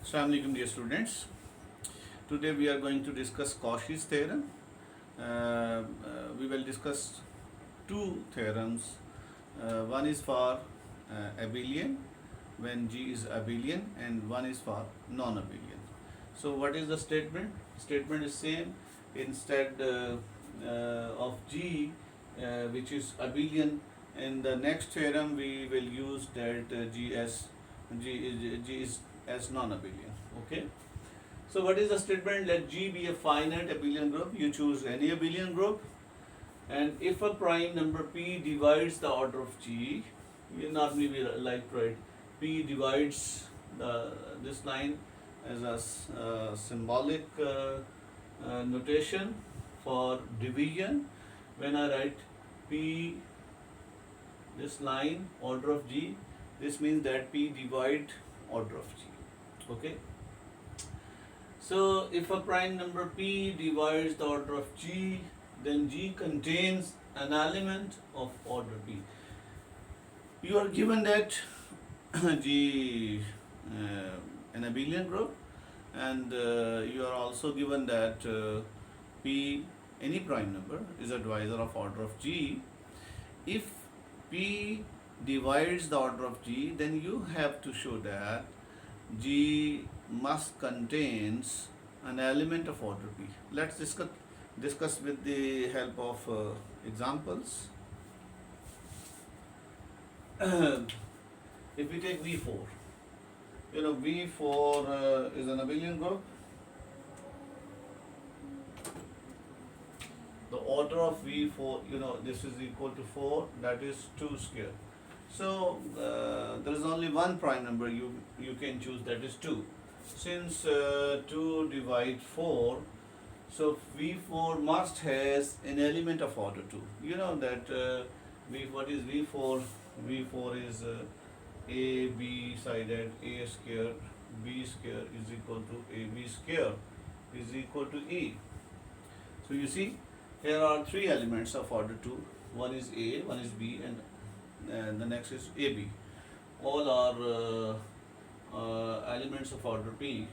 Assalamu alaikum dear students. Today we are going to discuss Cauchy's theorem. We will discuss two theorems. One is for abelian when G is abelian, and one is for non-abelian. So what is the statement? Statement is same. Instead of G which is abelian, in the next theorem we will use that G is as non-abelian. Okay. So what is the statement? Let G be a finite abelian group. You choose any abelian group, and if a prime number P divides the order of G, we normally we like to write P divides this line as a symbolic notation for division. When I write P, this line order of G, this means that P divide order of G. Okay. So if a prime number P divides the order of G, then G contains an element of order P. You are given that G an abelian group, and you are also given that P, any prime number, is a divisor of order of G. If P divides the order of G, then you have to show that G must contains an element of order P. Let's discuss with the help of examples. If we take V4, V4 is an abelian group. The order of V4, this is equal to 4, that is 2 square. So there is only one prime number you can choose, that is 2. Since 2 divide 4, so V4 must has an element of order 2. You know that what is V4? V4 is A, B sided, A square, B square is equal to AB square is equal to E. So you see, here are three elements of order 2. One is A, one is B, and the next is AB. All are elements of order P,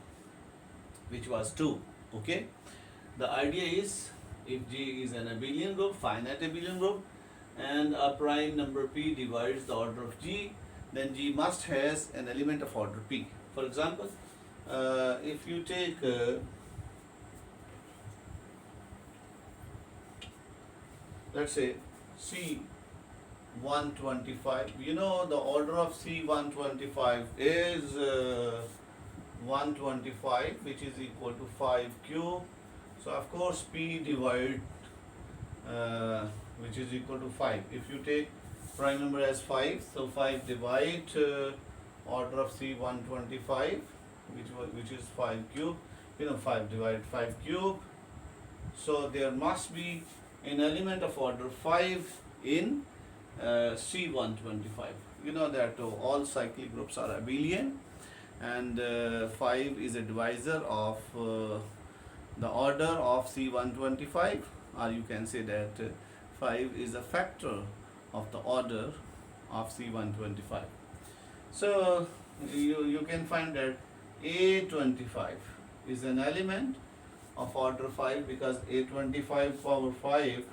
which was 2. Okay. The idea is, if G is an abelian group, finite abelian group, and a prime number P divides the order of G, then G must has an element of order P. For example, if you take let's say C125, the order of C125 is 125, which is equal to 5 cube. So of course P divide which is equal to 5. If you take prime number as 5, so 5 divide order of C125, which is 5 cube. 5 divide 5 cube. So there must be an element of order 5 in C125. You know that all cyclic groups are abelian, and 5 is a divisor of the order of C125, or you can say that 5 is a factor of the order of C125. So you can find that A25 is an element of order 5, because A25 power 5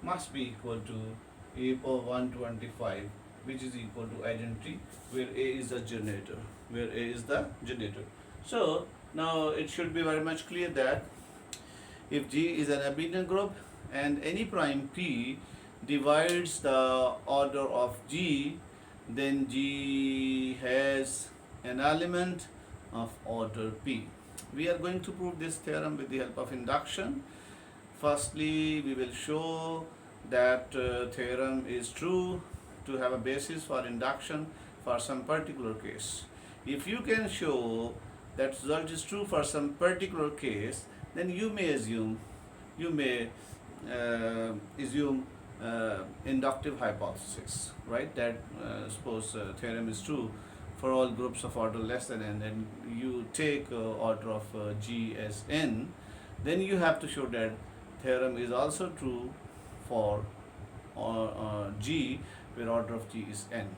must be equal to A power 125, which is equal to identity, where A is the generator. So now it should be very much clear that if G is an abelian group and any prime P divides the order of G, then G has an element of order P. We are going to prove this theorem with the help of induction. Firstly, we will show that theorem is true to have a basis for induction for some particular case. If you can show that result is true for some particular case, then you may assume inductive hypothesis, right? That suppose theorem is true for all groups of order less than n, and you take order of G as n, then you have to show that theorem is also true for G where order of G is n.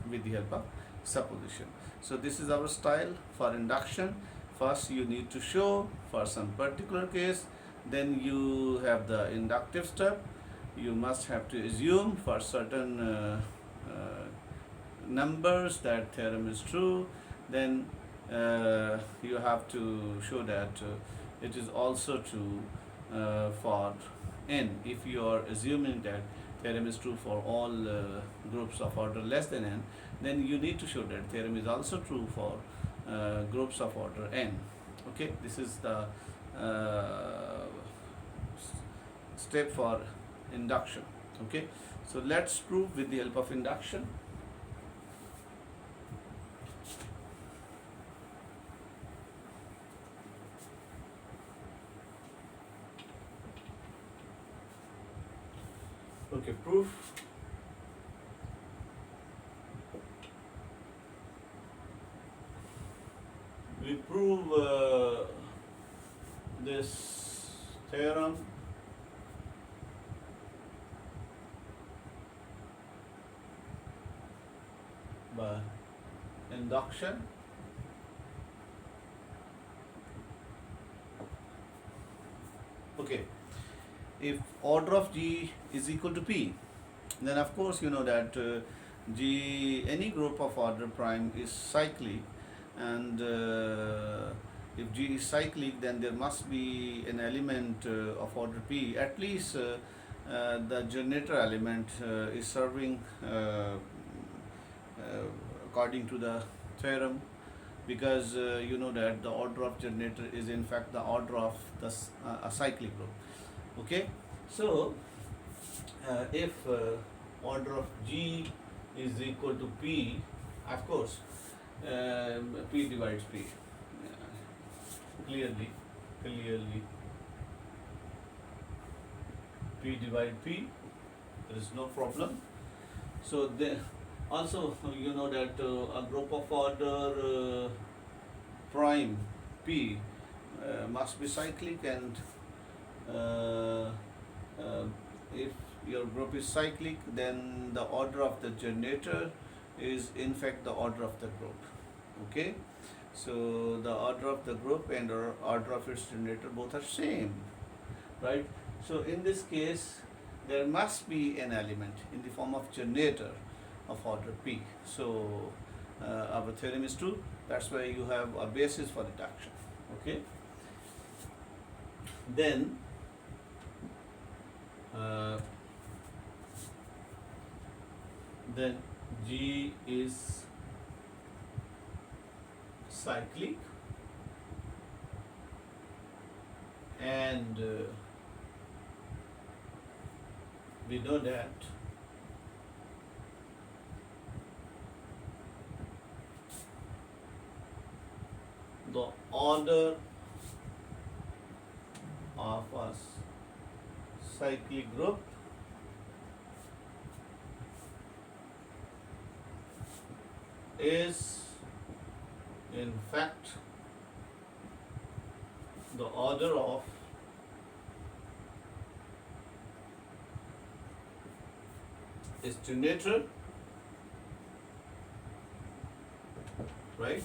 with the help of supposition. So this is our style for induction. First you need to show for some particular case, then you have the inductive step. You must have to assume for certain numbers that theorem is true. Then you have to show that it is also true for n. If you are assuming that theorem is true for all groups of order less than n, then you need to show that theorem is also true for groups of order n. Okay, this is the step for induction. Okay, so let's prove with the help of induction. Okay, proof. We prove this theorem by induction. Okay, if order of G is equal to P, then of course you know that G, any group of order prime is cyclic, and if G is cyclic, then there must be an element of order P, at least the generator element is serving according to the theorem, because you know that the order of generator is in fact the order of the a cyclic group. Okay, so if order of G is equal to P, of course P divides P. Clearly P divide P, there is no problem. So also you know that a group of order prime P must be cyclic, and if your group is cyclic, then the order of the generator is in fact the order of the group. Okay, so the order of the group and order of its generator both are same, right? So in this case there must be an element in the form of generator of order P. So our theorem is true. That's why you have a basis for induction. Okay, then G is cyclic, and we know that the order of a cyclic group is in fact the order of its generator, right?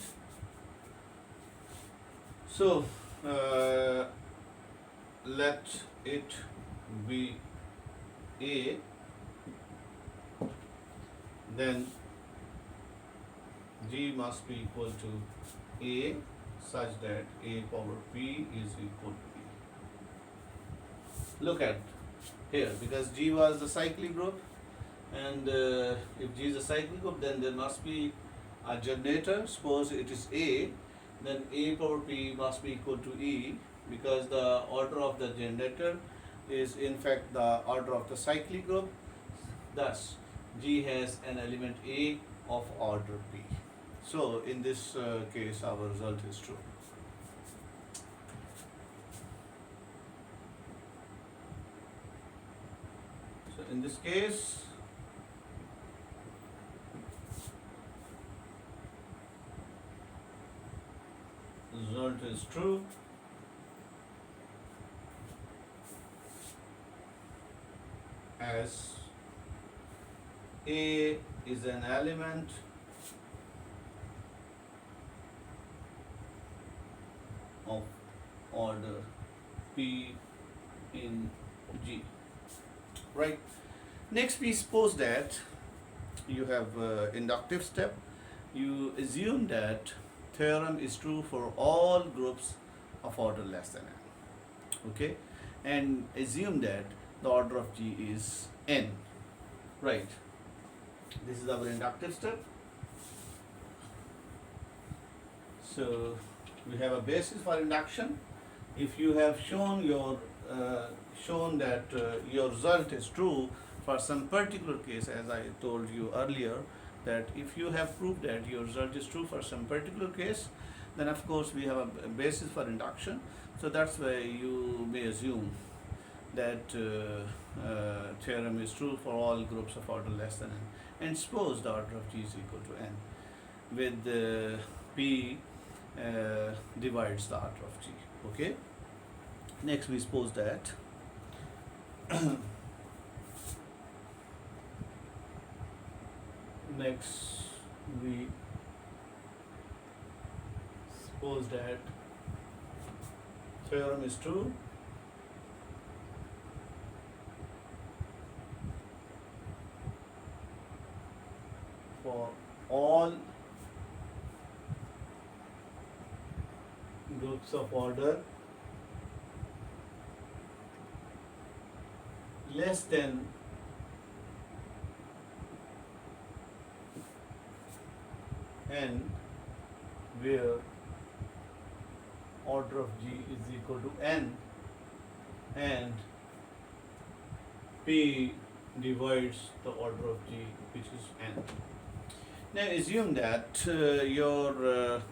So let it be A, then G must be equal to A such that A power P is equal to P. Look at here, because G was the cyclic group, and if G is a cyclic group, then there must be a generator. Suppose it is A, then A power P must be equal to E, because the order of the generator is in fact the order of the cyclic group. Thus G has an element A of order P. So in this case our result is true. So in this case result is true, as A is an element of order P in G, right? Next, we suppose that you have inductive step. You assume that theorem is true for all groups of order less than n, okay? And assume that the order of G is n, right? This is our inductive step. So we have a basis for induction. If you have shown that your result is true for some particular case, as I told you earlier, that if you have proved that your result is true for some particular case, then of course we have a basis for induction. So that's why you may assume that theorem is true for all groups of order less than n. And suppose the order of G is equal to n, with P divides the order of G. Okay. Next, we suppose that theorem is true for all groups of order less than n, where order of G is equal to n and P divides the order of G, which is n. Now assume that your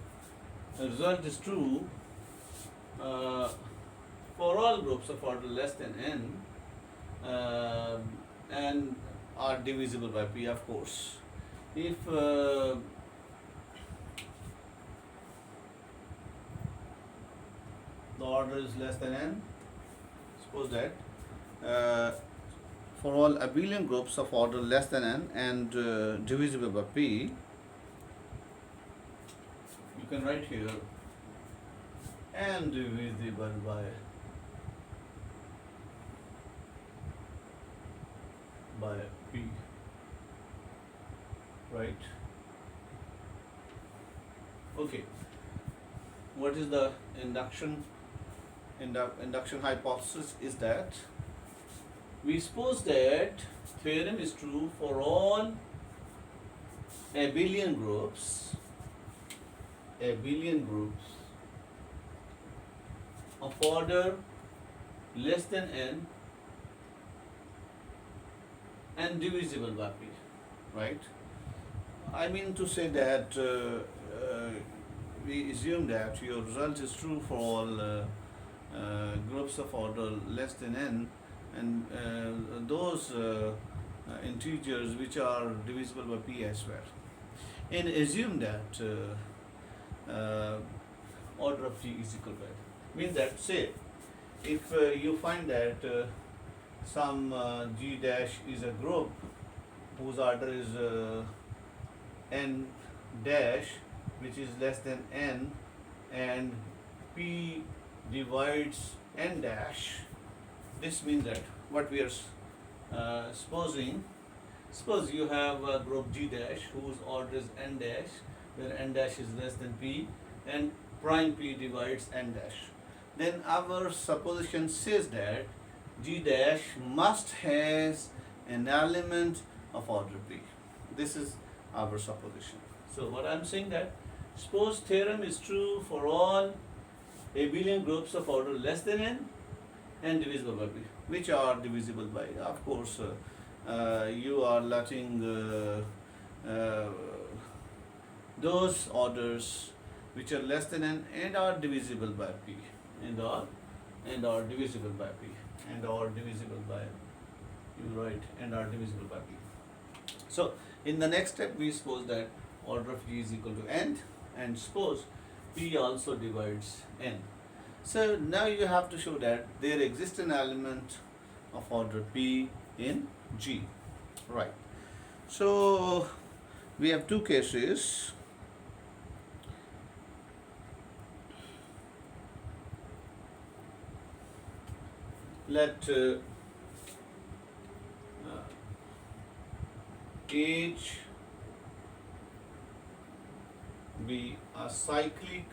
result is true for all groups of order less than n and are divisible by P, of course. If the order is less than n, suppose that for all abelian groups of order less than n and divisible by P, you can write here and divisible by P, right? Okay. What is the induction hypothesis? Is that we suppose that theorem is true for all abelian groups of order less than n and divisible by P, right? I mean to say that we assume that your result is true for all groups of order less than n and those integers which are divisible by P as well. And assume that order of G is equal to n. Means that, say, if you find that some G dash is a group whose order is n dash, which is less than n, and P divides n dash, this means that what we are supposing, suppose you have a group G dash whose order is n dash, where n dash is less than P, and prime P divides n dash. Then our supposition says that G dash must has an element of order P. This is our supposition. So what I am saying that, suppose theorem is true for all abelian groups of order less than n and divisible by P, which are divisible by, of course, you are letting those orders which are less than n and are divisible by P, and are divisible by P, and are divisible by, you write, and are divisible by P. So in the next step, we suppose that order of G is equal to n, and suppose P also divides n. So now you have to show that there exists an element of order P in G, right? So we have two cases. Let H be a cyclic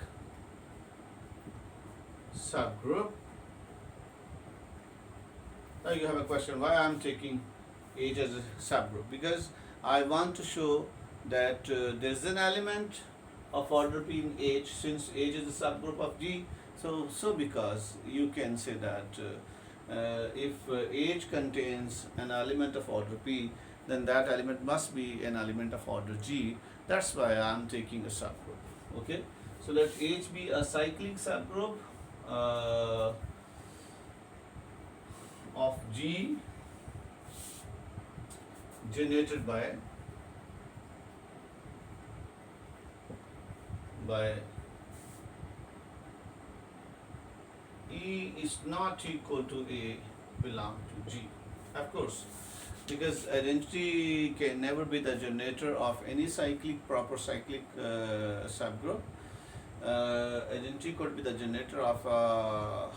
subgroup. Now you have a question, why I am taking H as a subgroup? Because I want to show that there is an element of order P in H, since H is a subgroup of G. So because you can say that if H contains an element of order P, then that element must be an element of order G. That's why I am taking a subgroup. Okay, so let H be a cyclic subgroup of G generated by E is not equal to A belong to G. Of course, because identity can never be the generator of any proper cyclic subgroup. Identity could be the generator of a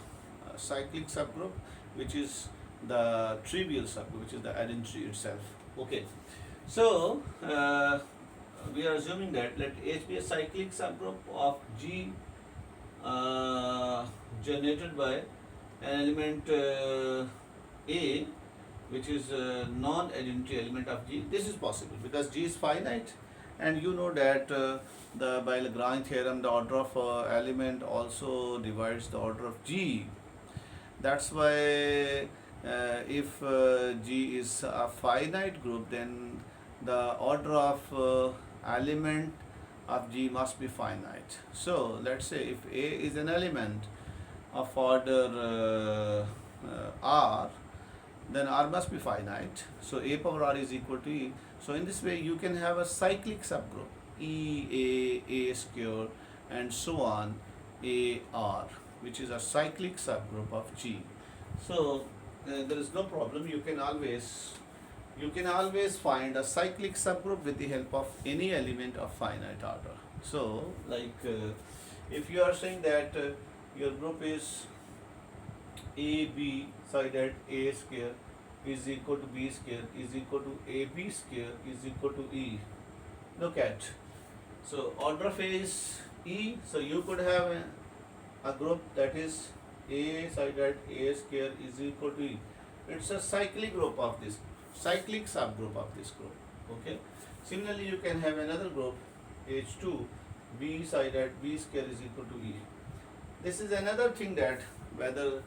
cyclic subgroup, which is the trivial subgroup, which is the identity itself. Okay, so we are assuming that let H be a cyclic subgroup of G generated by an element A, which is a non-identity element of G. This is possible because G is finite, and you know that by Lagrange theorem, the order of element also divides the order of G. That's why if G is a finite group, then the order of element of G must be finite. So let's say if A is an element of order R, then R must be finite. So A power R is equal to E. So in this way you can have a cyclic subgroup E, A square, and so on, A, R, which is a cyclic subgroup of G. So there is no problem. You can always find a cyclic subgroup with the help of any element of finite order. So like if you are saying that your group is A, B, so that A square is equal to B square is equal to AB square is equal to E. Look at, so order of A is E, so you could have a group that is A so that A square is equal to E. It's a cyclic group of this, cyclic subgroup of this group. Okay. Similarly, you can have another group H2 B so that B square is equal to E. This is another thing, that whether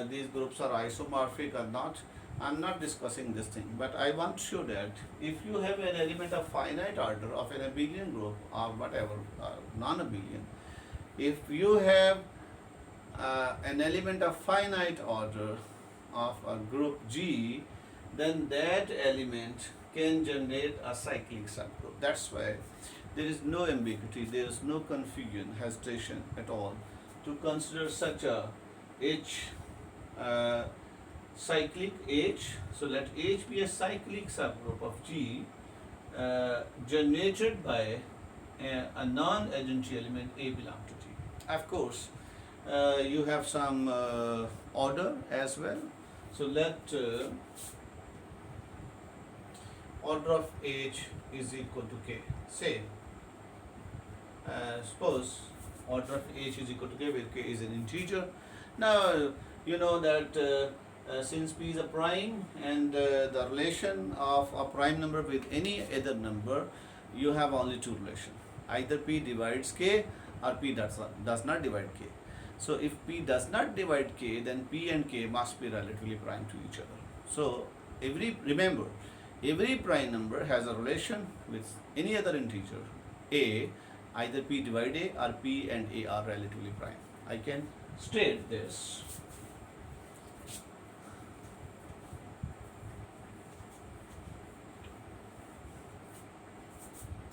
these groups are isomorphic or not, I'm not discussing this thing, but I want to show that if you have an element of finite order of an abelian group or whatever, non-abelian, if you have an element of finite order of a group G, then that element can generate a cyclic subgroup. That's why there is no ambiguity, there is no confusion, hesitation at all to consider such a H cyclic H. So let H be a cyclic subgroup of G generated by a non-identity element A belong to G. Of course, you have some order as well. So let order of H is equal to K. Say, suppose order of H is equal to K, where K is an integer. Now, you know that since P is a prime, and the relation of a prime number with any other number, you have only two relations. Either P divides K or P does not divide K. So if P does not divide K, then P and K must be relatively prime to each other. So remember, every prime number has a relation with any other integer A. Either P divide A or P and A are relatively prime. I can state this.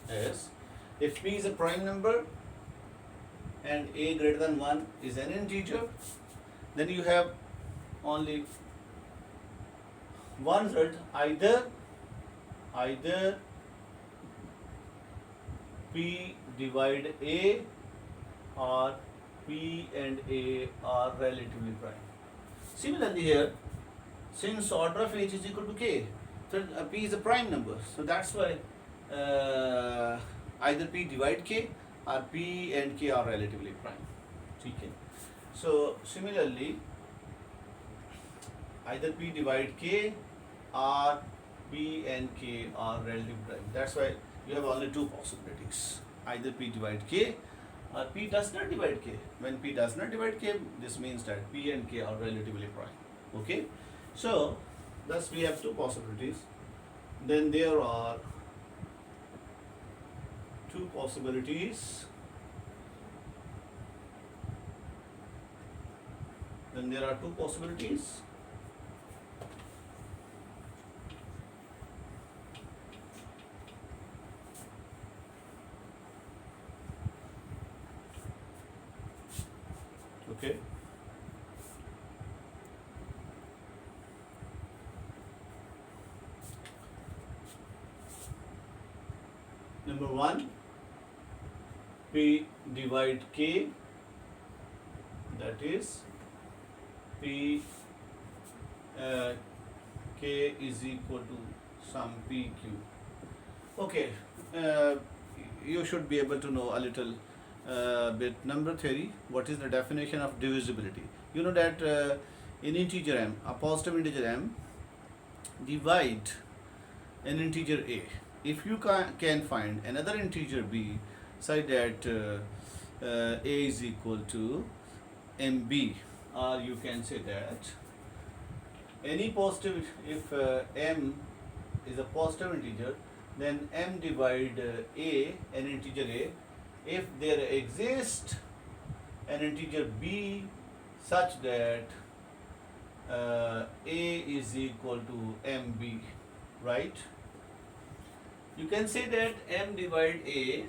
As if P is a prime number and A greater than 1 is an integer, then you have only one result, either either P divide A or P and A are relatively prime. Similarly here, since order of H is equal to K, so P is a prime number. So that's why either P divide K or P and K are relatively prime. Okay. So similarly, either P divide K or P and K are relatively prime. That's why you have only two possibilities. Either P divide K or P does not divide K. When P does not divide K, this means that P and K are relatively prime. Okay. So thus we have two possibilities. Then there are two possibilities. Then there are two possibilities. Okay. Number one, P divide K, that is P K is equal to some PQ. Okay, you should be able to know a little bit number theory. What is the definition of divisibility? You know that in integer m, a positive integer m, divide an integer a. If you can find another integer b such that a is equal to mb, or you can say that any positive, if m is a positive integer, then m divide a, an integer a, if there exists an integer b such that a is equal to mb, right? You can say that m divide a,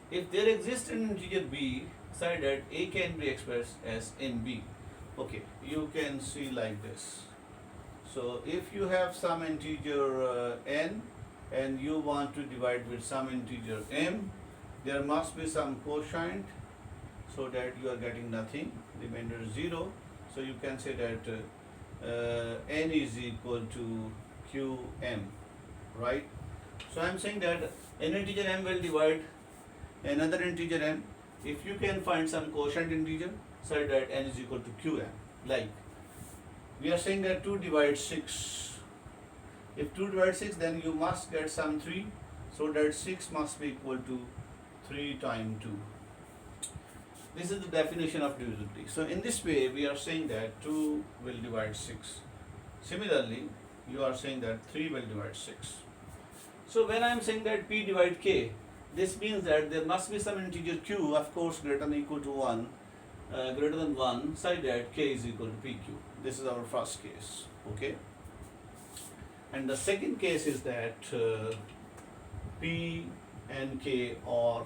if there exists an integer b such that a can be expressed as mb. Okay, you can see like this. So if you have some integer n and you want to divide with some integer m, there must be some quotient so that you are getting nothing, remainder is 0. So you can say that n is equal to qm, right? So I am saying that an integer m will divide another integer m if you can find some quotient integer such that n is equal to qm. Like we are saying that 2 divides 6. If 2 divides 6, then you must get some 3, so that 6 must be equal to 3 times 2. This is the definition of divisibility. So in this way we are saying that 2 will divide 6. Similarly, you are saying that 3 will divide 6. So when I am saying that P divide K, this means that there must be some integer Q, of course, greater than or equal to 1, greater than 1, such that K is equal to PQ. This is our first case, okay? And the second case is that P and K are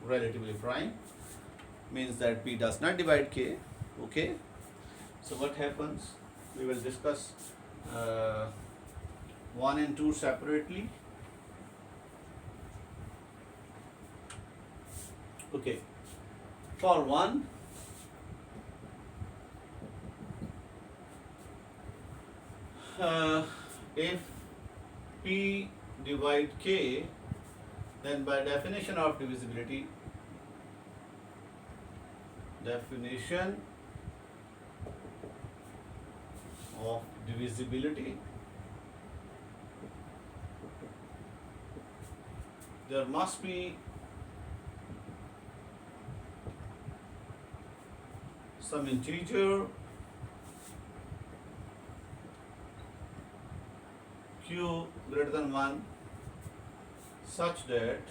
relatively prime, means that P does not divide K, okay? So what happens? We will discuss 1 and 2 separately. Okay, for 1, if P divide K, then by definition of divisibility, there must be some integer q greater than 1 such that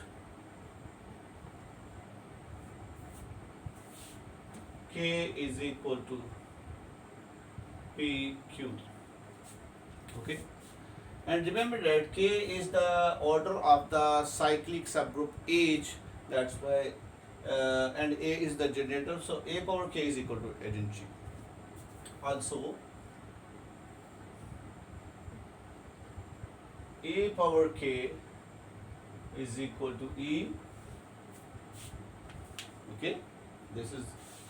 k is equal to pq. Okay, and remember that k is the order of the cyclic subgroup H. That's why and A is the generator, so A power K is equal to energy. Also, a power k is equal to E. Okay, this is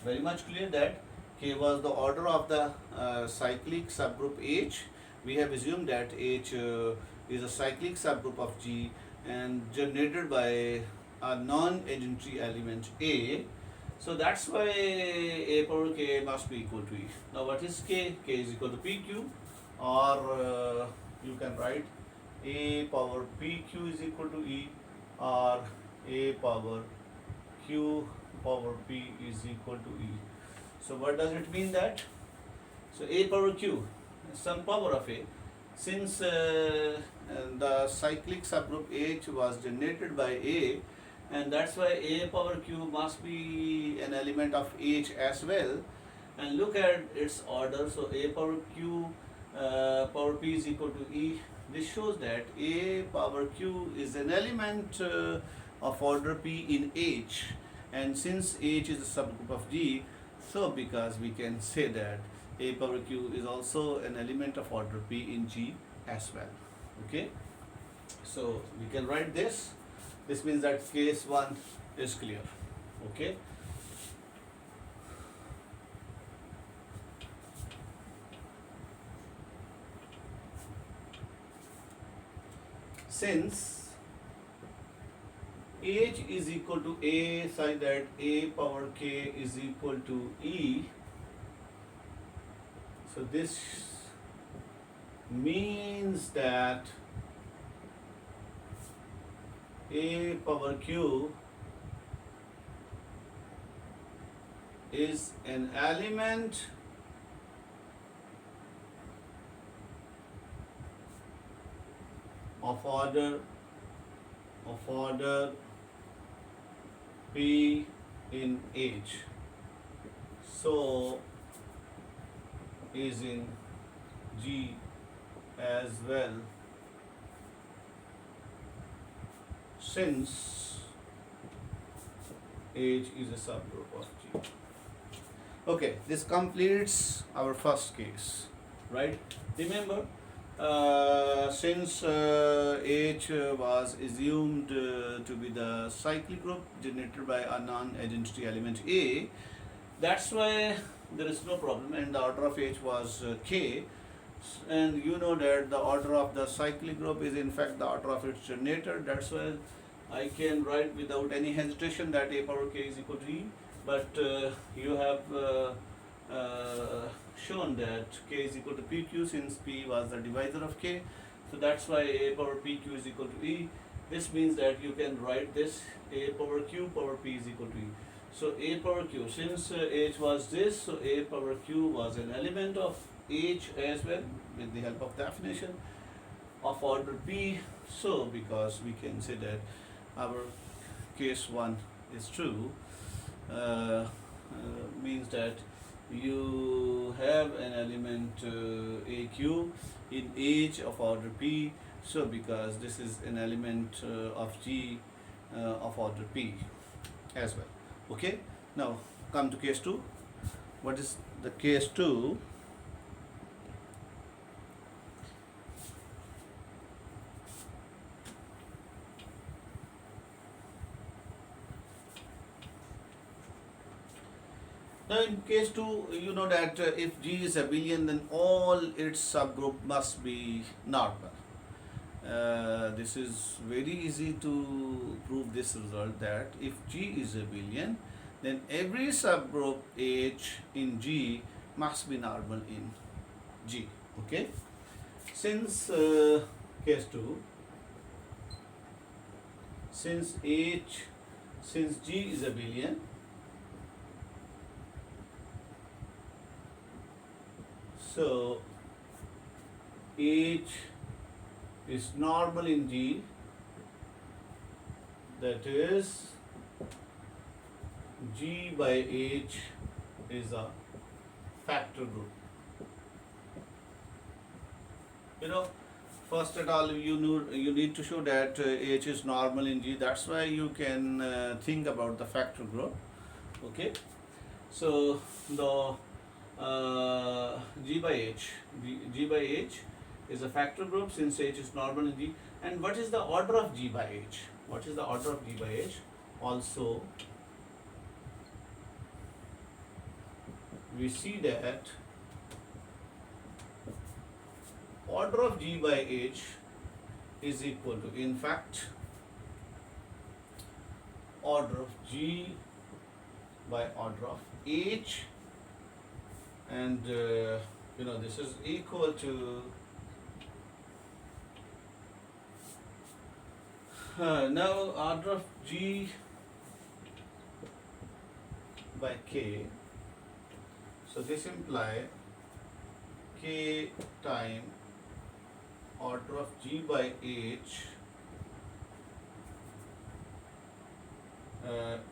very much clear that K was the order of the cyclic subgroup H. We have assumed that H is a cyclic subgroup of G and generated by a non-agency element A. So that's why A power K must be equal to E. Now what is K? K is equal to PQ, or you can write A power PQ is equal to E, or A power Q power P is equal to E. So what does it mean that? So A power Q, some power of A. Since the cyclic subgroup H was generated by A, and that's why A power Q must be an element of H as well. And look at its order. So A power Q power P is equal to E. This shows that A power Q is an element of order P in H, and since H is a subgroup of G, so because we can say that A power Q is also an element of order P in G as well. Okay, so we can write this. This means that case 1 is clear. Okay. Since H is equal to A such that A power K is equal to E, so this means that A power Q is an element of order P in H, so is in G as well, since H is a subgroup of G. Okay, this completes our first case, right? Remember, since H was assumed to be the cyclic group generated by a non-agency element A, that's why there is no problem, and the order of H was K, and you know that the order of the cyclic group is in fact the order of its generator. That's why I can write without any hesitation that A power K is equal to E, but you have shown that K is equal to PQ since P was the divisor of K, so that's why A power PQ is equal to E. This means that you can write this A power Q power P is equal to E. So A power Q, since H was this, so A power Q was an element of H as well with the help of definition of order P. So because we can say that our case 1 is true, means that you have an element AQ in H of order P, so because this is an element of G of order P as well. Okay, now come to case 2. What is the case 2? Now in case 2, you know that if G is abelian, then all its subgroup must be normal. This is very easy to prove this result, that if G is abelian, then every subgroup H in G must be normal in G. Okay, since case 2, since G is abelian, so H is normal in G, that is G by H is a factor group. You know, first at all you need to show that H is normal in G. That's why you can think about the factor group. Okay, so the G by H is a factor group since H is normal in G. And what is the order of G by H? What is the order of G by H? Also, we see that order of G by H is equal to, in fact, order of G by order of H, and this is equal to now order of G by K. So this implies K time order of G by H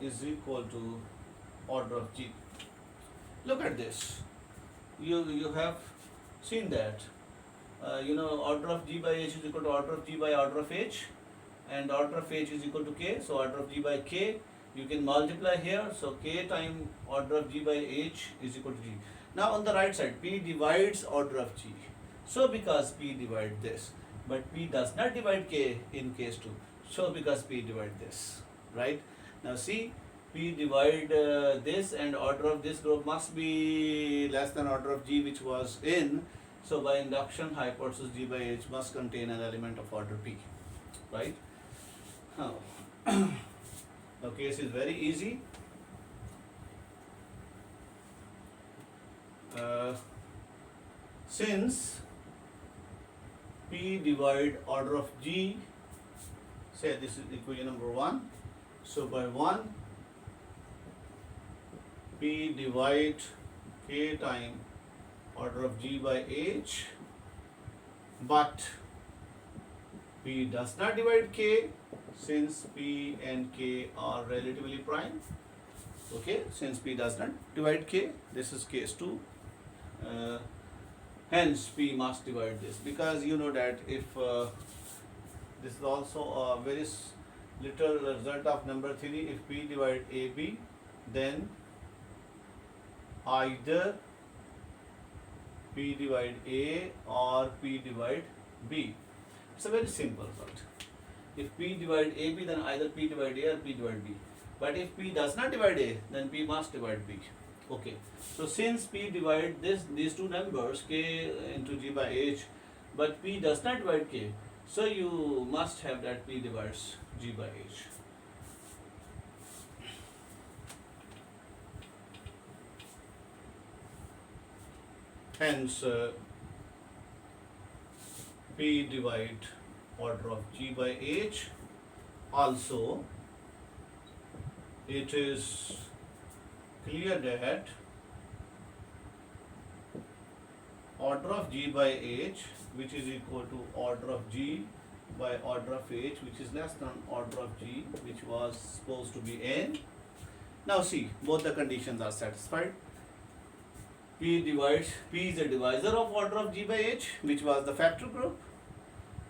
is equal to order of G. Look at this. You have seen that order of G by H is equal to order of G by order of H, and order of H is equal to K. So order of G by K, you can multiply here. So K time order of G by H is equal to G. Now on the right side, P divides order of G. So because P divides this, but P does not divide K in case 2. So because P divides this, right? Now see, P divide this, and order of this group must be less than order of G which was in. So by induction hypothesis, G by H must contain an element of order P, right? Now, the case is very easy. Since P divide order of G, say this is equation number 1. So by 1, P divide K time order of G by H, but P does not divide K since P and K are relatively prime. Okay, since P does not divide K, this is case 2. Hence P must divide this, because you know that if this is also a very little result of number 3, if P divide AB, then either P divide A or P divide B. It's a very simple result. If P divide AB, then either P divide A or P divide B. But if P does not divide A, then P must divide B. Okay. So since P divide these two numbers, K into G by H, but P does not divide K, so you must have that P divides G by H. Hence, P divide order of G by H. Also, it is clear that order of G by H, which is equal to order of G by order of H, which is less than order of G, which was supposed to be N. Now see, both the conditions are satisfied. P is a divisor of order of G by H, which was the factor group,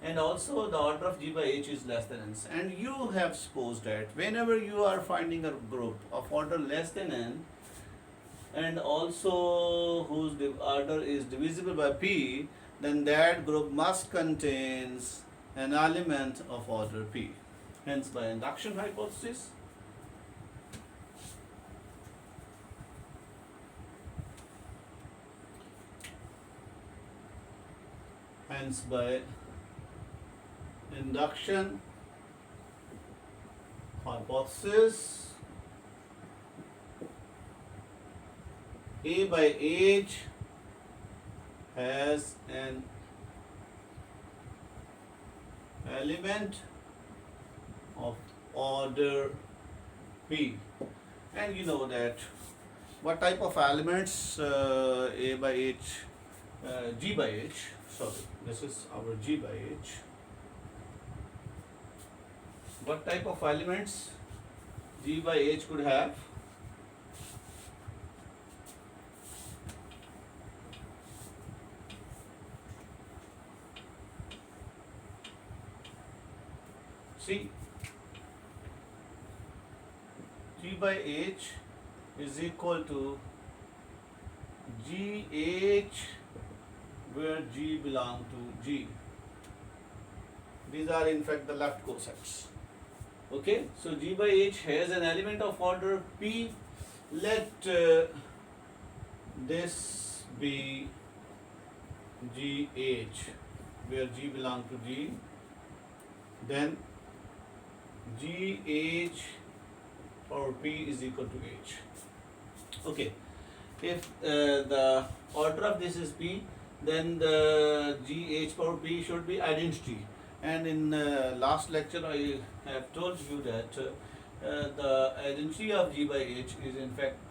and also the order of G by H is less than N. And you have supposed that whenever you are finding a group of order less than N, and also whose order is divisible by P, then that group must contain an element of order P. Hence, by induction hypothesis, induction hypothesis, A by H has an element of order P. And you know that what type of elements A by H, G by H, sorry, this is our G by H. What type of elements G by H could have? See, G by H is equal to GH where G belong to G. These are in fact the left cosets. Okay, so G by H has an element of order P. Let this be GH, where G belong to G. Then GH power P is equal to H. Okay, if the order of this is P, then the GH power P should be identity. And in last lecture I have told you that the identity of G by H is in fact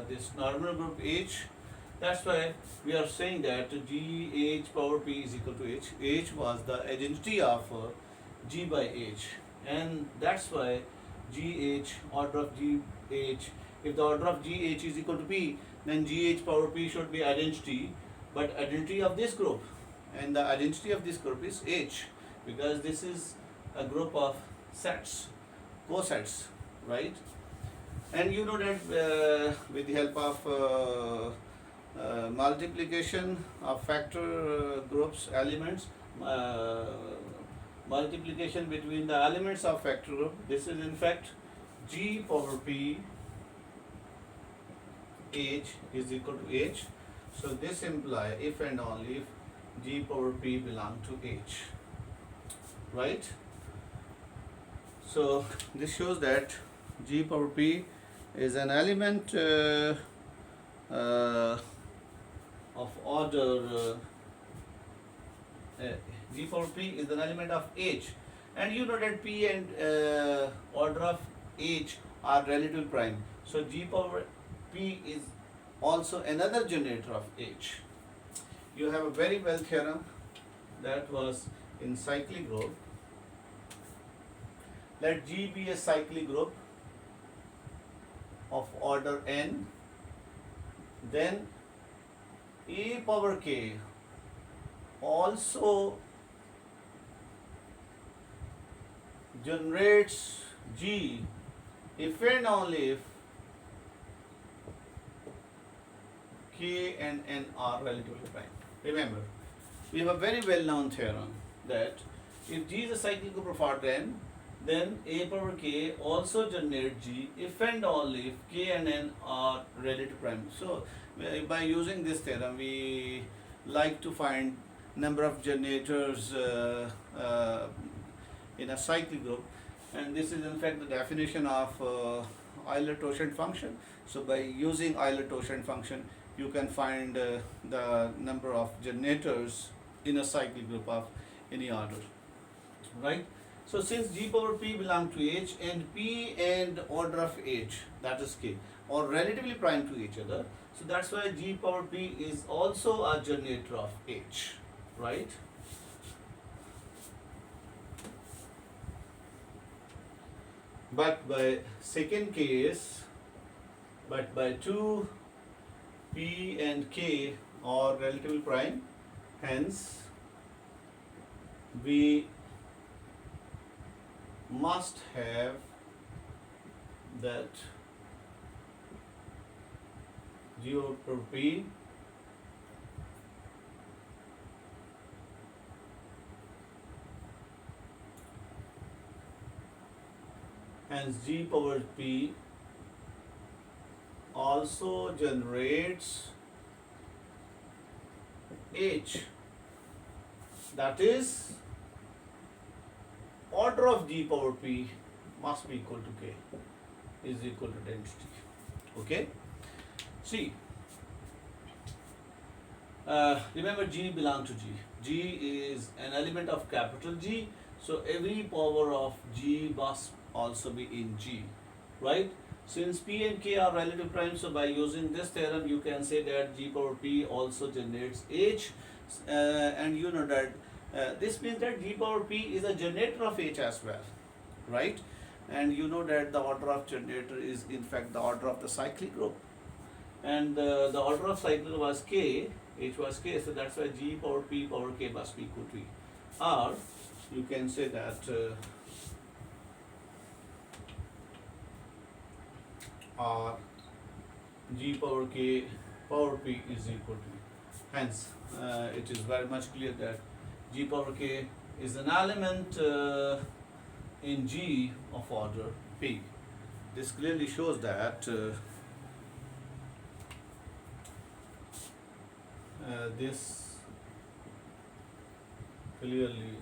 this normal group H. That's why we are saying that GH power P is equal to H. H was the identity of G by H, and that's why GH, order of GH, if the order of GH is equal to P, then GH power P should be identity, but identity of this group, and the identity of this group is H, because this is a group of sets, cosets, right? And you know that with the help of multiplication of factor groups, elements, multiplication between the elements of factor group, this is in fact G power P H is equal to H. So this implies if and only if G power P belong to H, right? So this shows that G power P is an element of order G power P is an element of H, and you know that P and order of H are relative prime. So G power P is also another generator of H. You have a very well theorem that was in cyclic group. Let G be a cyclic group of order n, then A power k also generates G if and only if K and N are relatively prime. Remember, we have a very well known theorem that if G is a cyclic group of order n, then A power k also generates G if and only if K and N are relative prime. So by using this theorem, we like to find number of generators in a cyclic group, and this is in fact the definition of Euler-Tauschent function. So by using Euler-Tauschent function, you can find the number of generators in a cyclic group of any order, right? So since G power P belong to H and P and order of H, that is K, are relatively prime to each other, so that's why G power P is also a generator of H, right? But by second case, but by 2 P and K are relatively prime, hence we must have that G over P hence G power P also generates H, that is order of G power P must be equal to K, is equal to density. Okay, see, remember G belongs to G. G is an element of capital G, so every power of G must also be in G, right? Since P and K are relative prime, so by using this theorem you can say that G power P also generates H, and you know that this means that G power P is a generator of H as well, right? And you know that the order of generator is in fact the order of the cyclic group, and the order of cyclic group was K, H was K, so that's why G power P power K must be equal to E. Or you can say that or G power K power P is equal to E. Hence, it is very much clear that g power k is an element in G of order P. This clearly shows that this clearly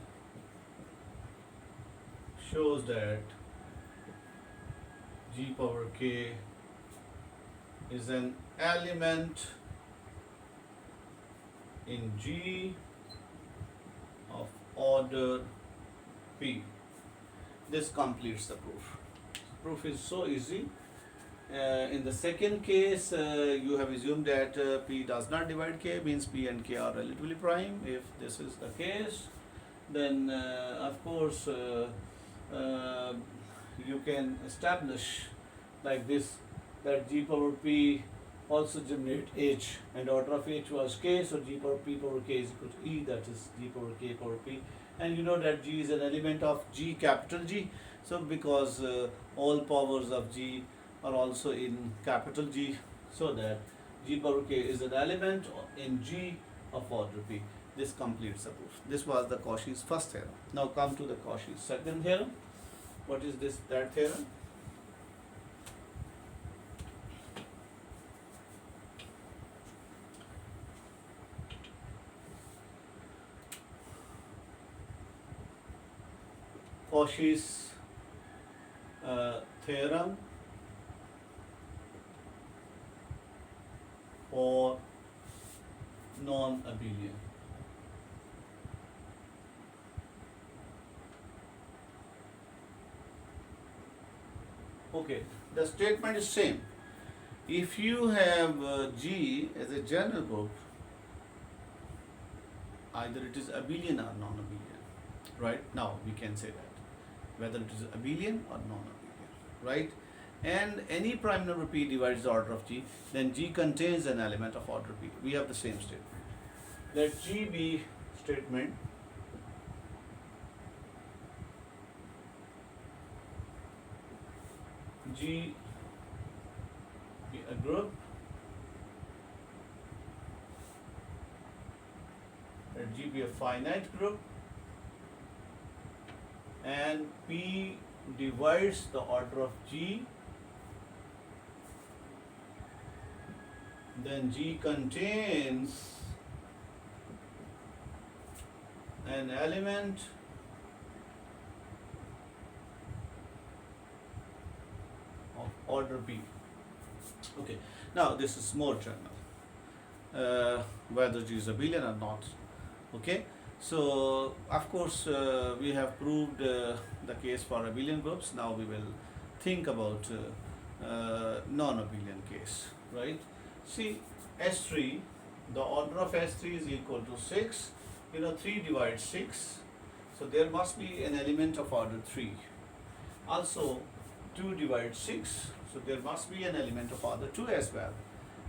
shows that g power k is an element in G of order P. This completes the proof. Proof is so easy. In the second case, you have assumed that P does not divide K, means P and K are relatively prime. If this is the case, then of course you can establish like this, that G power P also generate H, and order of H was K, so G power P power K is equal to E, that is G power K power P. And you know that G is an element of G capital G, so because all powers of G are also in capital G, so that G power K is an element in G of order P. This completes the proof. This was the Cauchy's first theorem. Now come to the Cauchy's second theorem. What is that theorem? Cauchy's theorem for non-abelian. Okay, the statement is same. If you have G as a general group, either it is abelian or non-abelian, right? Now we can say that whether it is abelian or non-abelian, right? And any prime number P divides the order of G, then G contains an element of order P. We have the same statement. Let G be statement G be a group, let G be a finite group, and P divides the order of G, then G contains an element of order P. Okay, now this is more general, whether G is abelian or not. Okay, so of course we have proved the case for abelian groups. Now we will think about non-abelian case, right? See, S3, the order of S3 is equal to 6. You know, 3 divides 6, so there must be an element of order 3. Also, 2 divides 6, so there must be an element of order 2 as well.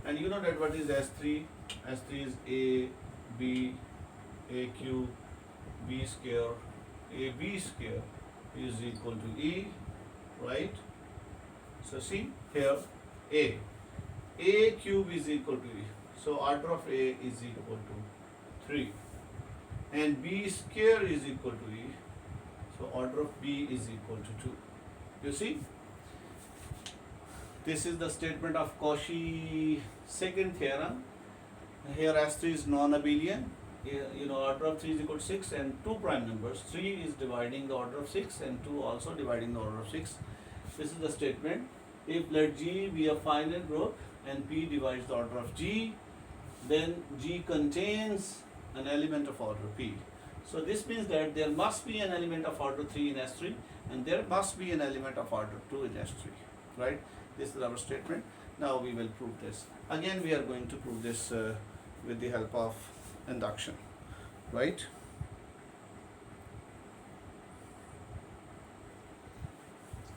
And you know that what is S3? S3 is A, B, AQ, B square, AB square is equal to E, right? So see here, A cube is equal to E. So order of A is equal to 3. And B square is equal to E. So order of B is equal to 2. You see? This is the statement of Cauchy second theorem. Here S3 is non-abelian. You know, order of 3 is equal to 6 and 2 prime numbers. 3 is dividing the order of 6 and 2 also dividing the order of 6. This is the statement. If let G be a finite group and P divides the order of G, then G contains an element of order P. So this means that there must be an element of order 3 in S3 and there must be an element of order 2 in S3, right? This is our statement. Now we will prove this. Again we are going to prove this with the help of induction, right?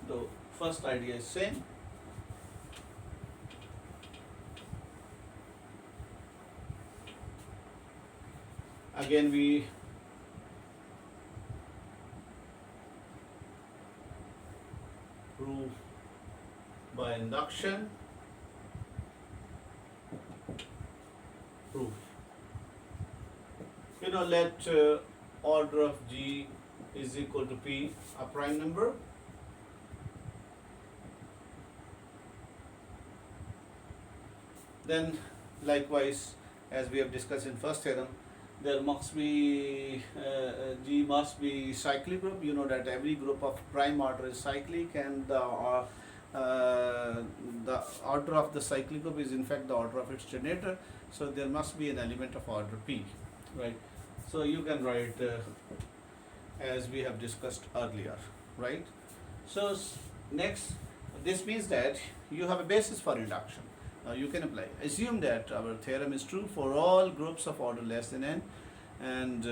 The first idea is same. Again we prove by induction proof. let order of G is equal to P, a prime number. Then likewise, as we have discussed in first theorem, there must be G must be cyclic group. You know that every group of prime order is cyclic, and the order of the cyclic group is in fact the order of its generator. So there must be an element of order P, right? So you can write as we have discussed earlier, right? So next, this means that you have a basis for induction. Now you can apply. Assume that our theorem is true for all groups of order less than n, and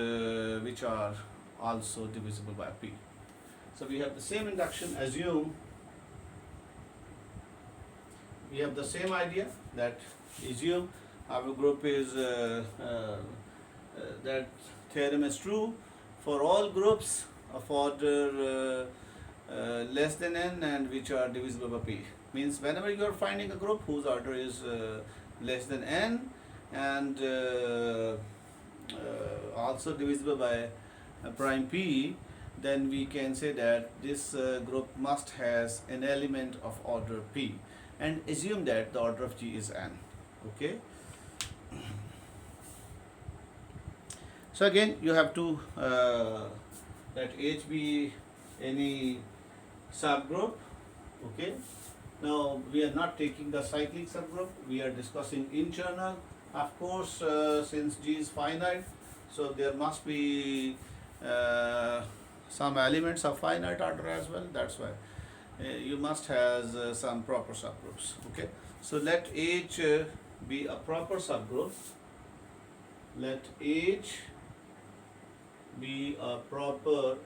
which are also divisible by P. So we have the same induction. Assume we have the same idea, that assume our group is that theorem is true for all groups of order less than n and which are divisible by P. Means whenever you are finding a group whose order is less than n and also divisible by prime P, then we can say that this group must has an element of order P, and assume that the order of G is n. Okay. So again you have to let H be any subgroup. Okay. Now we are not taking the cyclic subgroup, we are discussing internal. Of course, since G is finite, so there must be some elements of finite order as well. That's why you must have some proper subgroups. Okay. So let H be a proper subgroup. Let H be a proper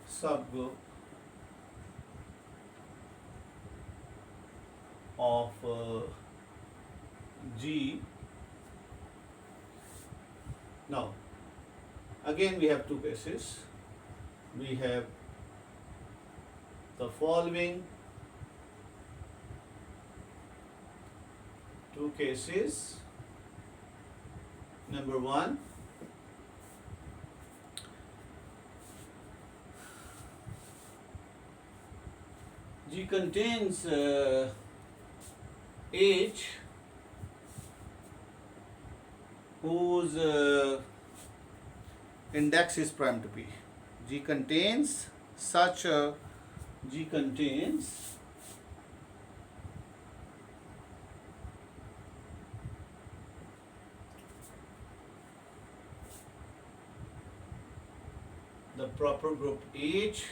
subgroup of G. Now again we have two cases. We have the following two cases. Number one, G contains H whose index is prime to P. G contains such a G contains the proper group H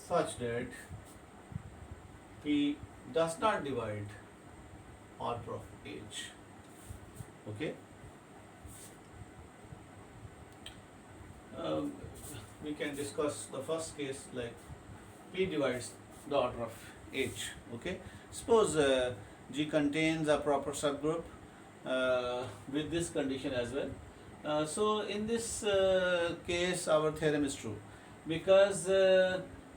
such that P does not divide order of H. Okay. We can discuss the first case, like P divides the order of H. Okay. Suppose G contains a proper subgroup with this condition as well. So in this case our theorem is true, because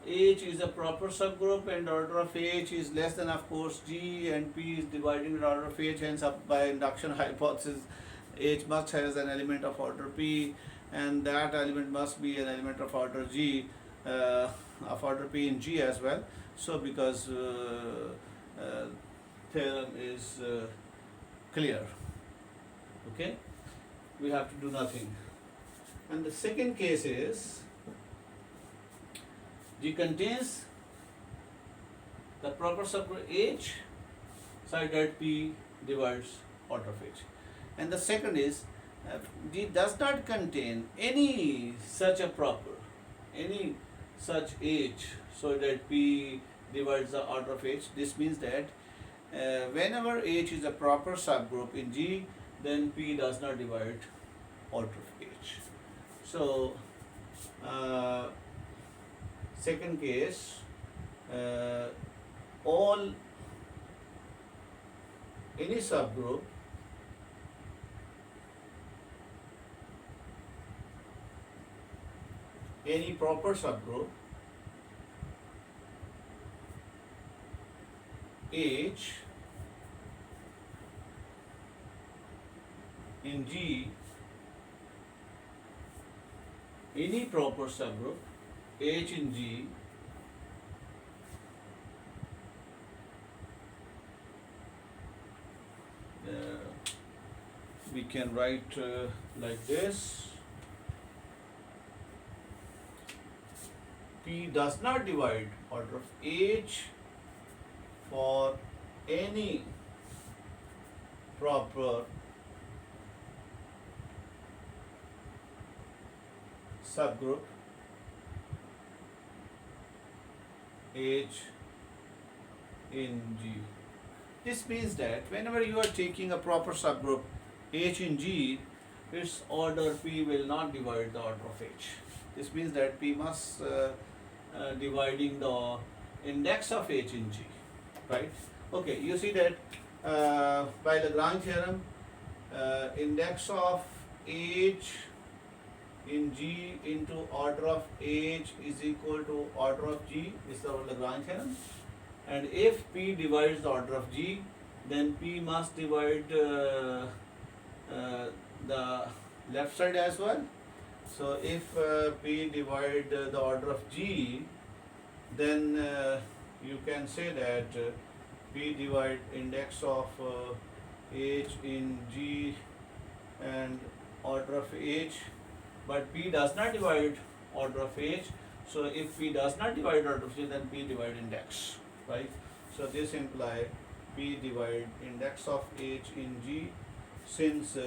H is a proper subgroup and order of H is less than, of course, G, and P is dividing the order of H, hence by induction hypothesis H must has an element of order P, and that element must be an element of order G, of order P in G as well. So because theorem is clear, okay, we have to do nothing. And the second case is G contains the proper subgroup H such that P divides order of H. And the second is G does not contain any such a proper, any such H so that P divides the order of H. This means that whenever H is a proper subgroup in G, then P does not divide order of H. So second case, any subgroup any proper subgroup H in G, any proper subgroup H in G we can write like this. P does not divide order of H for any proper subgroup H in G. This means that whenever you are taking a proper subgroup H in G, its order P will not divide the order of H. This means that P must dividing the index of H in G, right? Okay, you see that by Lagrange theorem, index of H in G into order of H is equal to order of G is our Lagrange theorem. And if P divides the order of G, then P must divide the left side as well. So if P divide the order of G, then you can say that P divide index of H in G and order of H, but P does not divide order of H. So if P does not divide order of G, then P divide index, right? So this implies P divide index of H in G, since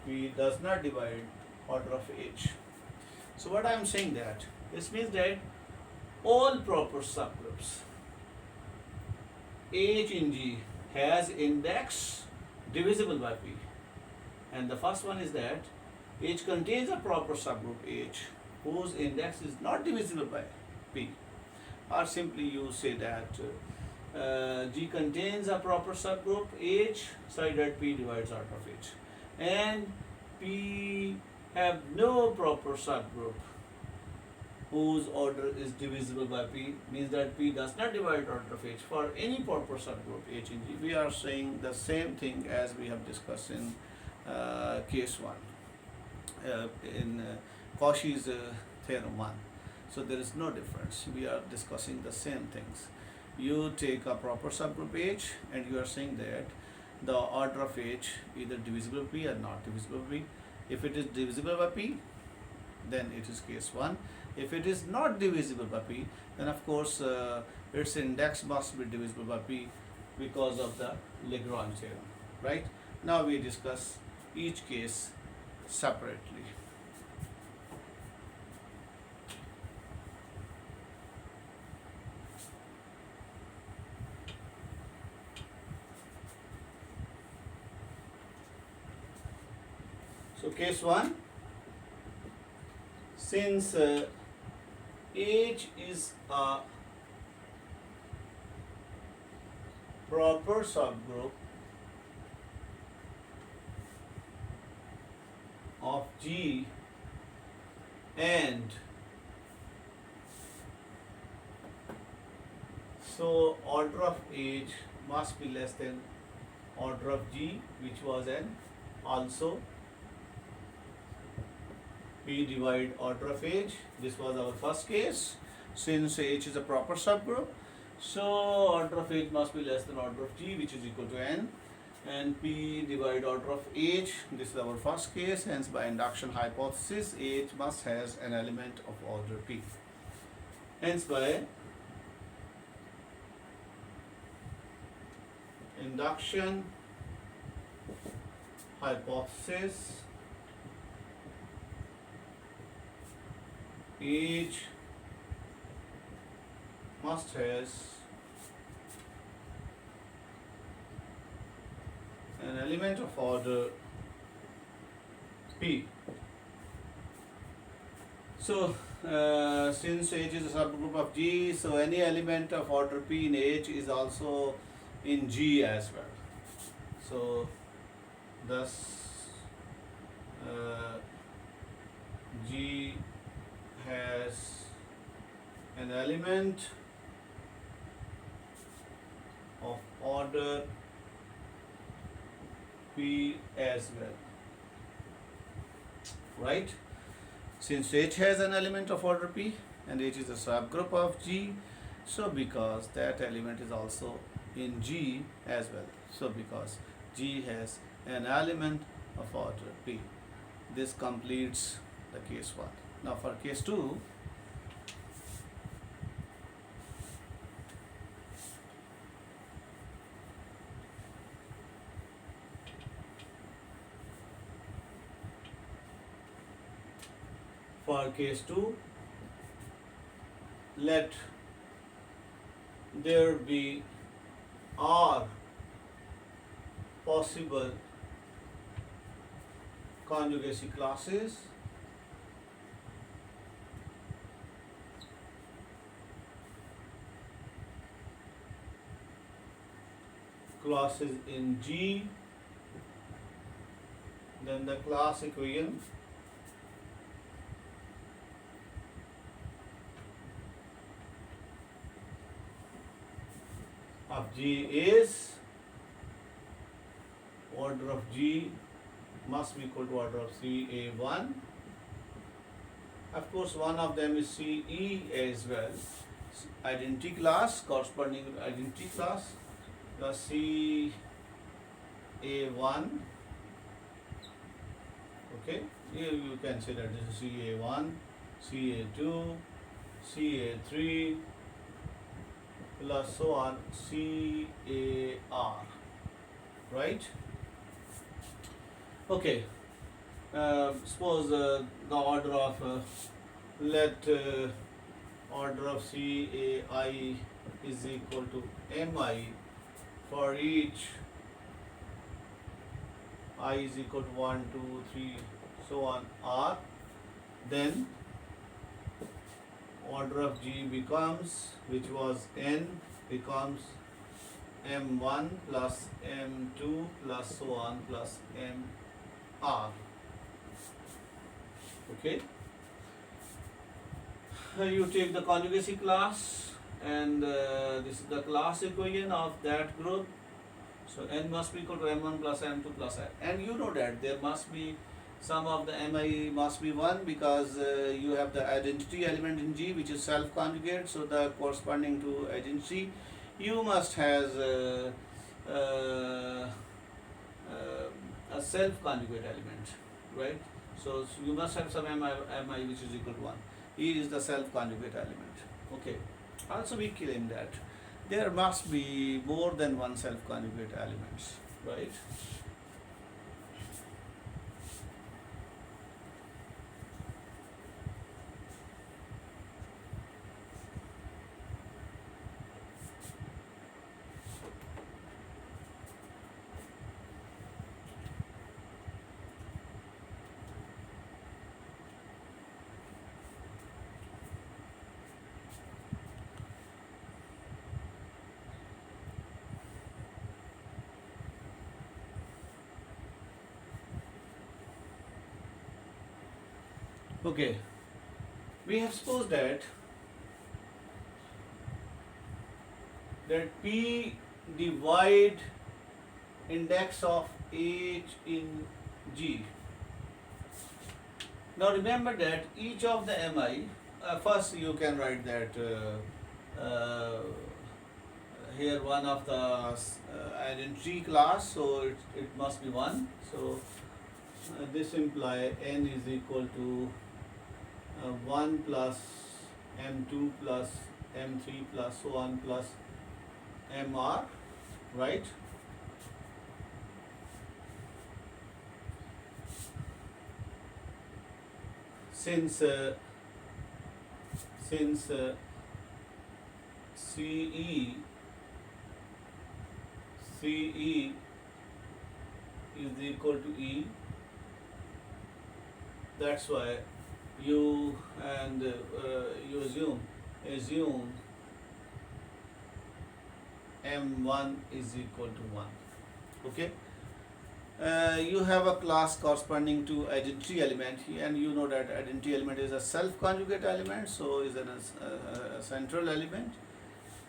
P does not divide order of H. So what I am saying that this means that all proper subgroups H in G has index divisible by P, and the first one is that H contains a proper subgroup H whose index is not divisible by P, or simply you say that G contains a proper subgroup H such that P divides order of H, and P have no proper subgroup whose order is divisible by P, means that P does not divide order of H for any proper subgroup H in G. We are saying the same thing as we have discussed in case 1, in Cauchy's theorem 1. So there is no difference. We are discussing the same things. You take a proper subgroup H and you are saying that the order of H either divisible by P or not divisible by P. If it is divisible by P, then it is case 1. If it is not divisible by P, then of course its index must be divisible by P because of the Lagrange theorem, right? Now we discuss each case separately. So case 1, since H is a proper subgroup of G and so order of H must be less than order of G, which was an also P divide order of H. This was our first case. Since H is a proper subgroup, so order of H must be less than order of G, which is equal to N, and P divide order of H. This is our first case. Hence, by induction hypothesis, H must has an element of order P. Hence, by induction hypothesis, H must has an element of order P. So since H is a subgroup of G, so any element of order P in H is also in G as well. So thus G has an element of order P as well, right? Since H has an element of order P and H is a subgroup of G, so because that element is also in G as well, so because G has an element of order P, this completes the case 1. Now for case 2, let there be R possible conjugacy classes in G, then the class equation of G is order of G must be equal to order of CA1. Of course, one of them is CE as well. Identity class, corresponding identity class, plus CA1. Okay, here you can say that this is CA1, CA2, CA3, plus so on CAR, right? Okay, suppose the order of let order of CAI is equal to MI for each I is equal to 1, 2, 3, so on R, then order of G becomes, which was N, becomes M1 plus M2 plus so on plus MR. Okay. You take the conjugacy class, and this is the class equation of that group. So N must be equal to M1 plus M2 plus I. And you know that there must be some of the MI must be 1 because you have the identity element in G which is self-conjugate. So the corresponding to identity, you must have a self-conjugate element, right? So you must have some MI which is equal to 1. E is the self-conjugate element. Okay. Also we claim that there must be more than one self-conjugate elements, right? Okay, we have supposed that P divide index of H in G. Now remember that each of the MI, first you can write that here one of the identity class, so it must be 1. So this imply N is equal to 1 plus M2 plus M3 plus so on plus MR, right? Since CE is equal to E, that's why you assume M1 is equal to 1. Okay. You have a class corresponding to identity element, and you know that identity element is a self-conjugate element, so is a central element.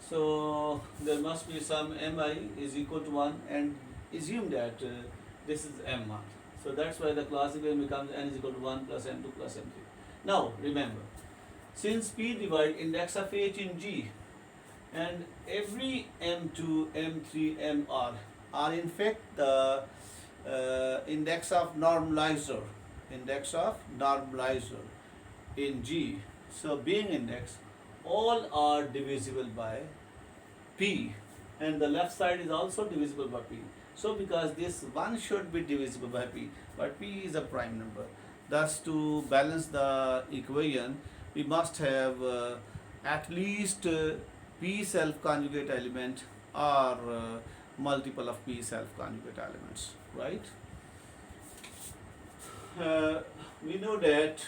So there must be some mi is equal to 1, and assume that this is m1. So that's why the class equation becomes n is equal to 1 plus m2 plus m3. Now remember, since P divide index of H in G, and every m2, m3, mr are in fact the index of normalizer in G. So being index, all are divisible by P, and the left side is also divisible by P. So because this one should be divisible by P, but P is a prime number. Thus to balance the equation, we must have at least P self-conjugate element or multiple of P self-conjugate elements, right? We know that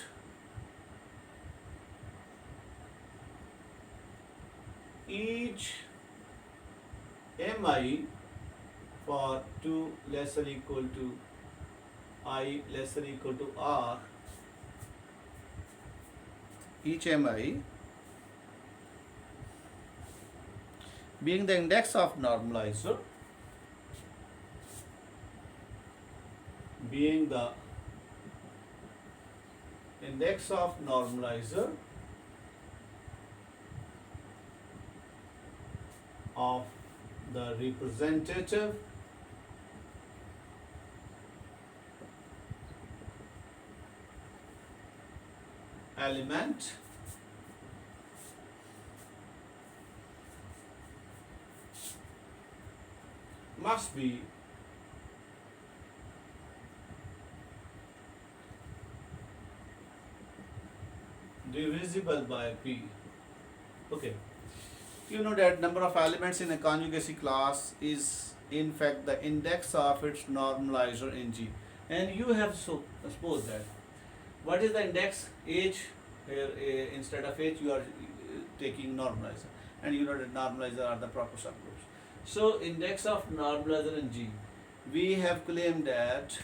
each mi for 2 lesser equal to I lesser equal to r, each mi being the index of normalizer, of the representative element must be divisible by P. Okay. You know that number of elements in a conjugacy class is in fact the index of its normalizer in G. And you have suppose that what is the index? H. Here instead of H you are taking normalizer, and you know that normalizer are the proper subgroups. So index of normalizer in G, we have claimed that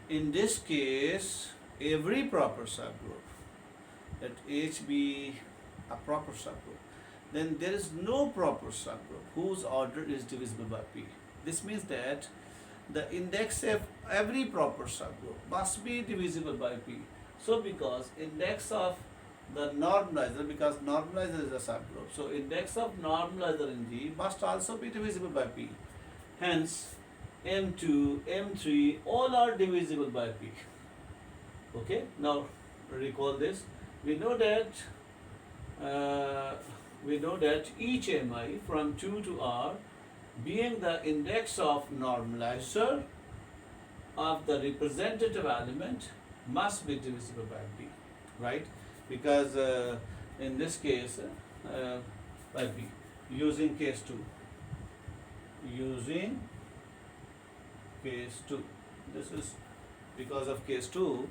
in this case every proper subgroup, that H be a proper subgroup, then there is no proper subgroup whose order is divisible by P. This means that the index of every proper subgroup must be divisible by P. So because index of the normalizer, because normalizer is a subgroup, so index of normalizer in G must also be divisible by P. Hence M2, M3 all are divisible by P. Okay, now recall this. We know that each mi from 2 to r being the index of normalizer of the representative element must be divisible by P, right? Because in this case by P, using case 2, this is because of case 2,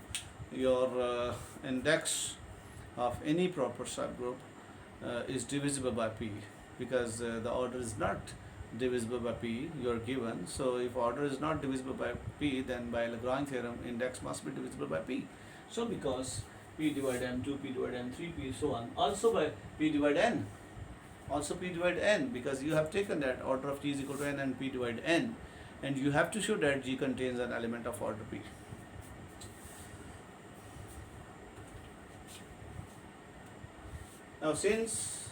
your index of any proper subgroup is divisible by P, because the order is not divisible by P you are given. So if order is not divisible by P, then by Lagrange theorem index must be divisible by P. So because P divide M2, P divide M3, P so on, also by P divide N, because you have taken that order of G is equal to N and P divide N, and you have to show that G contains an element of order P. Now since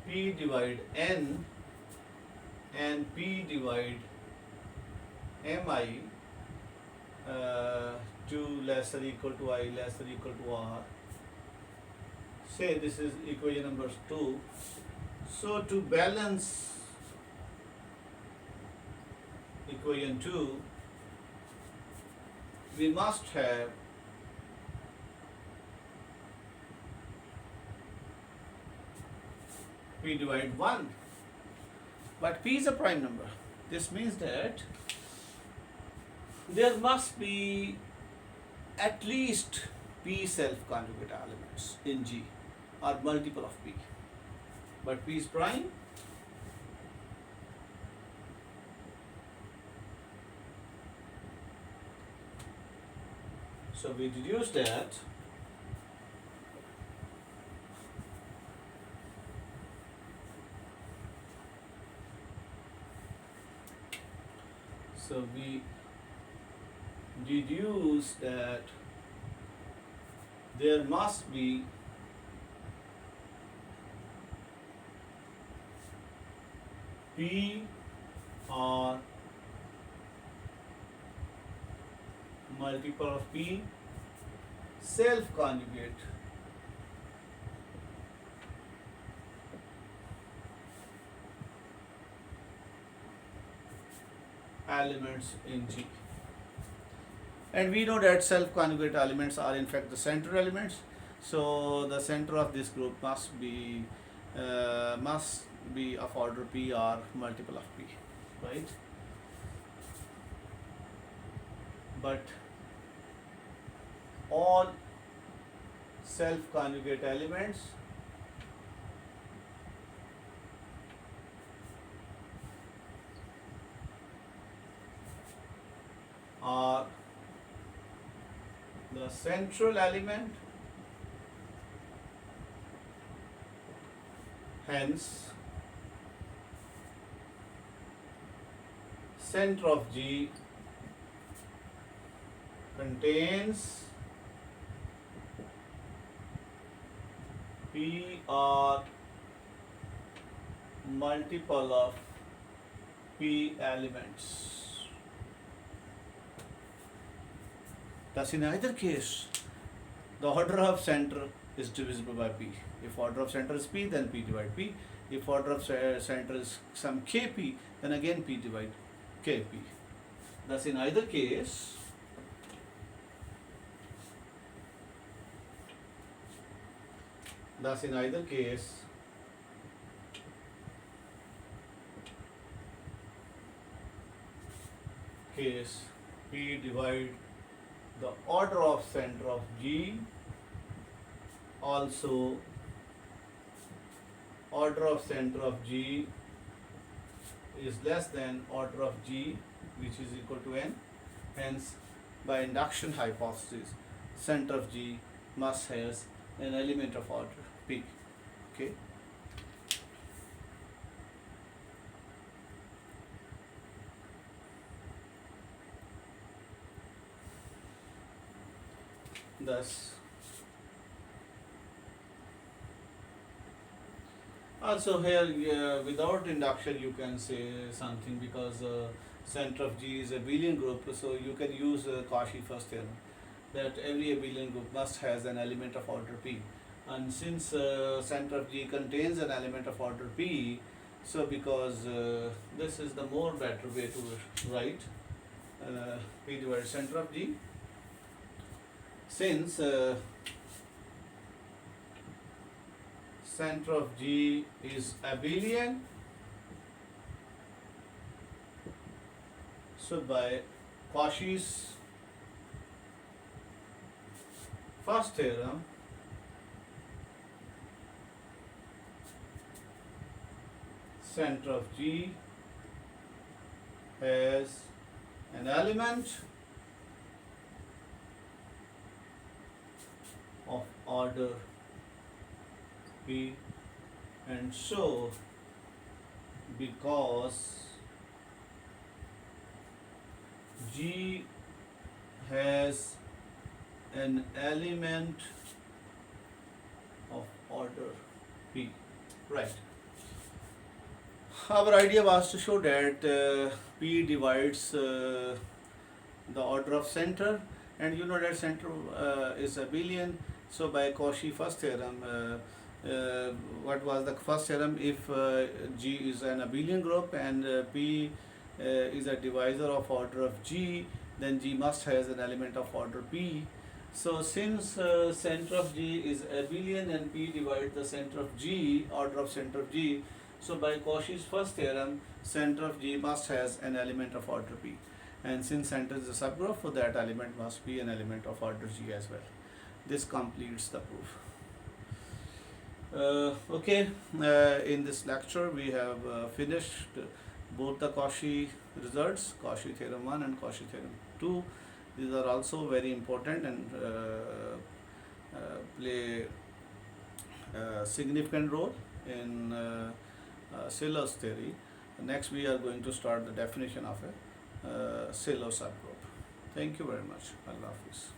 P divide N and P divide Mi 2 lesser equal to I lesser equal to R, say this is equation number 2. So to balance equation 2, we must have P divide 1, but P is a prime number. This means that there must be at least P self-conjugate elements in G, or multiple of P. But P is prime, So we deduce that there must be P or multiple of P self-conjugate elements in G. And we know that self-conjugate elements are in fact the center elements. So the center of this group must be of order P or multiple of P, right? But all self-conjugate elements are the central element, hence center of G contains P or multiple of P elements. Thus, in either case, the order of center is divisible by P. If order of center is P, then P divide P. If order of center is some Kp, then again P divide Kp. Thus, in either case, P divide the order of center of G, also order of center of G is less than order of G, which is equal to n. Hence, by induction hypothesis, center of G must has an element of order P. Okay. Thus, also here without induction you can say something, because center of G is a abelian group, so you can use Cauchy first theorem that every abelian group must has an element of order P. And since center of G contains an element of order P, so because this is the more better way to write P divided center of G. Since center of G is abelian, so by Cauchy's first theorem, center of G has an element of order P, and so because G has an element of order P, right? Our idea was to show that P divides the order of center, and you know that center is abelian. So by Cauchy first theorem, what was the first theorem? If G is an abelian group and P is a divisor of order of G, then G must has an element of order P. So since center of G is abelian and P divide the center of G, order of center of G, so by Cauchy's first theorem, center of G must has an element of order P. And since center is a subgroup, so that element must be an element of order G as well. This completes the proof. Okay, in this lecture we have finished both the Cauchy results, Cauchy theorem 1 and Cauchy theorem 2, These are also very important and play a significant role in Taylor's theory. Next, we are going to start the definition of a Taylor subgroup. Thank you very much. Allah Hafiz.